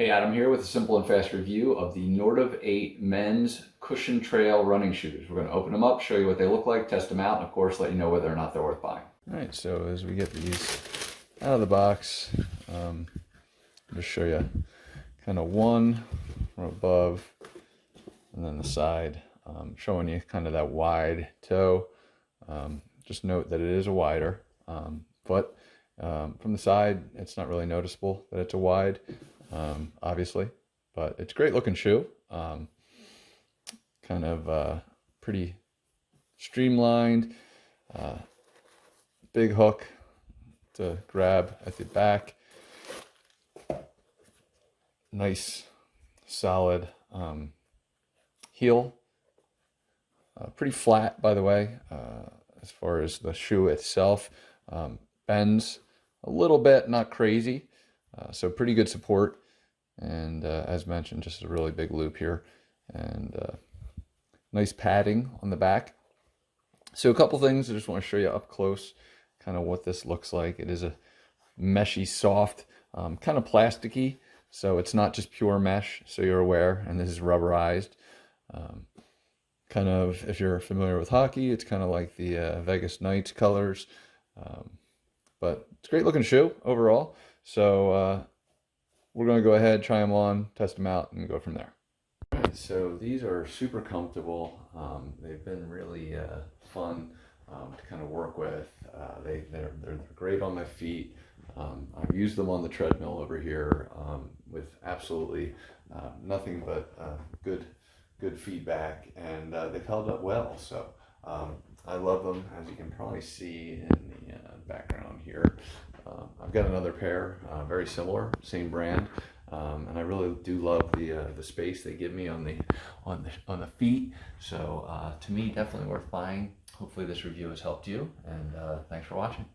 Hey, Adam here with a simple and fast review of the NORTIV 8 men's cushion trail running shoes. We're going to open them up, show you what they look like, test them out, and of course let you know whether or not they're worth buying. All right, so as we get these out of the box, I'll just show you kind of one from above and then the side, showing you kind of that wide toe. Just note that it is a wider foot. From the side, it's not really noticeable that it's a wide, obviously, but it's a great looking shoe. Kind of pretty streamlined, big hook to grab at the back. Nice, solid heel. Pretty flat, by the way, as far as the shoe itself. Bends a little bit, not crazy, so pretty good support. And as mentioned, just a really big loop here, and nice padding on the back. So a couple things I just want to show you up close, kind of what this looks like. It is a meshy, soft, kind of plasticky, so it's not just pure mesh, so you're aware, and this is rubberized. Kind of, if you're familiar with hockey, it's kind of like the Vegas Knights colors. But it's a great looking shoe overall. So we're going to go ahead, try them on, test them out, and go from there. All right, so these are super comfortable. They've been really fun to kind of work with. They're great on my feet. I've used them on the treadmill over here with absolutely nothing but good feedback, and they've held up well. So I love them, as you can probably see in the background here. I've got another pair, very similar, same brand, and I really do love the space they give me on the feet. So to me, definitely worth buying. Hopefully this review has helped you, and thanks for watching.